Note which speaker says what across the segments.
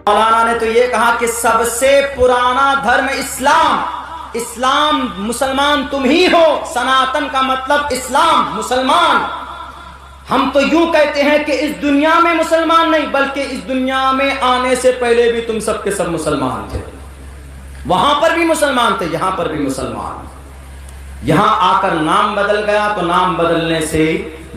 Speaker 1: मौलाना ने तो ये कहा कि सबसे पुराना धर्म इस्लाम, इस्लाम मुसलमान तुम ही हो, सनातन का मतलब इस्लाम मुसलमान। हम तो यूं कहते हैं कि इस दुनिया में मुसलमान नहीं, बल्कि इस दुनिया में आने से पहले भी तुम सबके सब मुसलमान थे, वहां पर भी मुसलमान थे, यहां पर भी मुसलमान। यहां आकर नाम बदल गया तो नाम बदलने से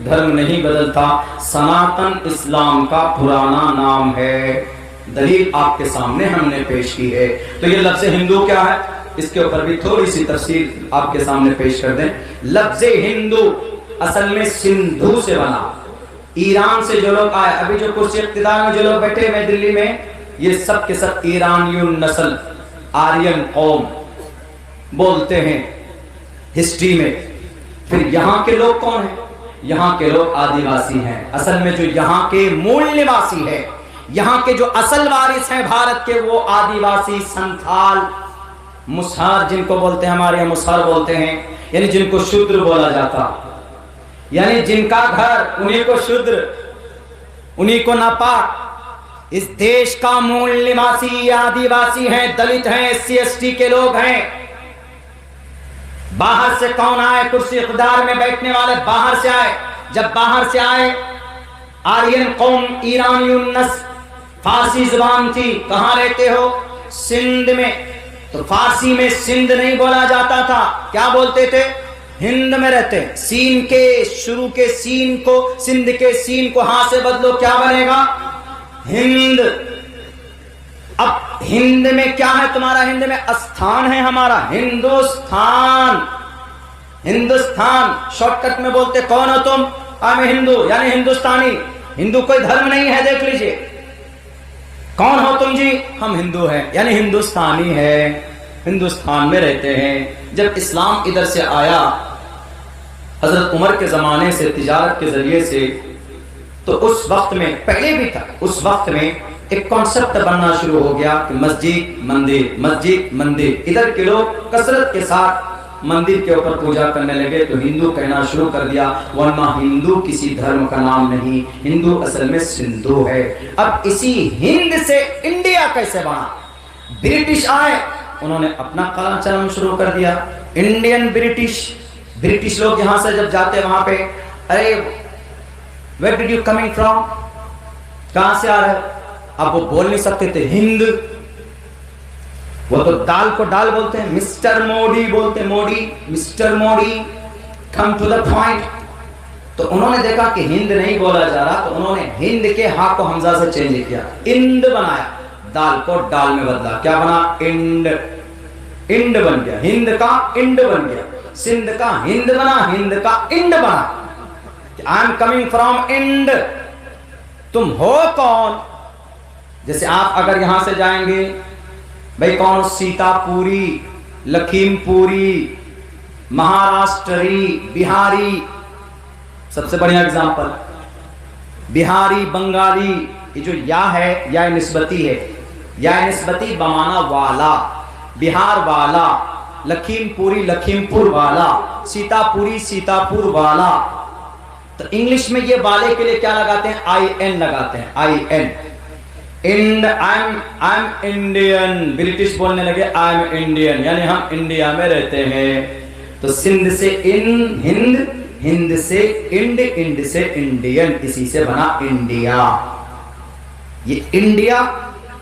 Speaker 1: धर्म नहीं बदलता, सनातन इस्लाम का पुराना नाम है। दलील आपके सामने हमने पेश की है। तो ये लफ्ज़ हिंदू क्या है, इसके ऊपर भी थोड़ी सी तफसील आपके सामने पेश कर दें। लफ्ज़ हिंदू असल में सिंधु से बना, ईरान से जो लोग आए, अभी जो कुर्सी इख्तिदार में जो लोग बैठे हुए दिल्ली में, ये सब के सब ईरानी नस्ल आर्यन कौम बोलते हैं हिस्ट्री में। फिर यहाँ के लोग कौन हैं? यहाँ के लोग आदिवासी हैं। असल में जो यहाँ के मूल निवासी है, यहाँ के जो असल वारिस हैं भारत के, वो आदिवासी, संथाल, मुसहर जिनको बोलते हैं, हमारे यहाँ मुसहर बोलते हैं, यानी जिनको शूद्र बोला जाता, यानी जिनका घर उन्हीं को शूद्र, उन्हीं को नापाक। इस देश का मूल निवासी आदिवासी हैं, दलित हैं, SC ST के लोग हैं। बाहर से कौन आए? कुर्सी इख्तिदार में बैठने वाले बाहर से आए। जब बाहर से आए, आर्यन कौम, ईरानी नस्ल, फारसी जुबान थी। कहां रहते हो? सिंध में। तो फारसी में सिंध नहीं बोला जाता था, क्या बोलते थे? हिंद में रहते। सीन के शुरू के सीन को, सिंध के सीन को हां से बदलो, क्या बनेगा? हिंद। अब हिंद में क्या है तुम्हारा? हिंद में स्थान है हमारा, हिंदुस्तान। हिंदुस्तान शॉर्टकट में बोलते, कौन हो तुम? मैं हिंदू, यानी हिंदुस्तानी। हिंदू कोई धर्म नहीं है, देख लीजिए। कौन हो तुम जी? हम हिंदू हैं, यानी हिंदुस्तानी है, हिंदुस्तान में रहते हैं। जब इस्लाम इधर से आया हजरत उमर के जमाने से, तिजारत के जरिए से, तो उस वक्त में, पहले भी था, उस वक्त में एक कॉन्सेप्ट बनना शुरू हो गया कि मस्जिद मंदिर, मस्जिद मंदिर। इधर के लोग कसरत के साथ मंदिर के ऊपर पूजा करने लगे, तो हिंदू कहना शुरू कर दिया, वरना हिंदू किसी धर्म का नाम नहीं, हिंदू असल में सिंधु है। अब इसी हिंद से इंडिया कैसे बना? ब्रिटिश आए, उन्होंने अपना काला चलन शुरू कर दिया, इंडियन ब्रिटिश। ब्रिटिश लोग यहां से जब जाते वहां पे, अरे where did you coming from, कहां से आ रहे? अब वो बोल नहीं सकते थे हिंद, वो तो दाल को डाल बोलते हैं, मिस्टर मोदी बोलते, Modi, mister Modi, come to the point. तो उन्होंने देखा कि हिंद नहीं बोला जा रहा, तो उन्होंने हिंद के हा को हमजा से चेंज किया, इंड बनाया, दाल को डाल में बदला, क्या बना? इंड। इंड बन गया, हिंद का इंड बन गया, सिंध का हिंद बना, हिंद का इंड बना। I am coming from Ind. तुम हो कौन? जैसे आप अगर यहां से जाएंगे, भाई कौन? सीतापुरी, लखीमपुरी, महाराष्ट्री, बिहारी, सबसे बढ़िया एग्जांपल बिहारी, बंगाली। ये जो या है, या निस्बती है, या निस्बती बमाना वाला, बिहार वाला, लखीमपुरी, लखीमपुर वाला, सीतापुरी, सीतापुर वाला। तो इंग्लिश में ये वाले के लिए क्या लगाते हैं? IN लगाते हैं, IN। Ind, I am Indian. British बोलने लगे आई एम इंडियन, यानी हम इंडिया में रहते हैं। तो सिंध से इन हिंद, हिंद से इंड, इंड से इंडियन, इसी से बना इंडिया। ये इंडिया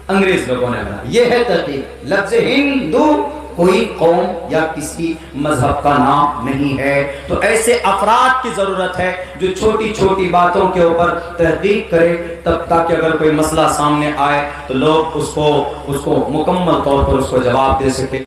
Speaker 1: अंग्रेज लोगों ने बना। ये है तरकीब। लफ्ज़ हिंदू कोई कौम या किसी मजहब का नाम नहीं है। तो ऐसे अफराद की जरूरत है जो छोटी छोटी बातों के ऊपर तहकीक करे, तब ताकि अगर कोई मसला सामने आए तो लोग उसको मुकम्मल तौर पर उसको जवाब दे सके।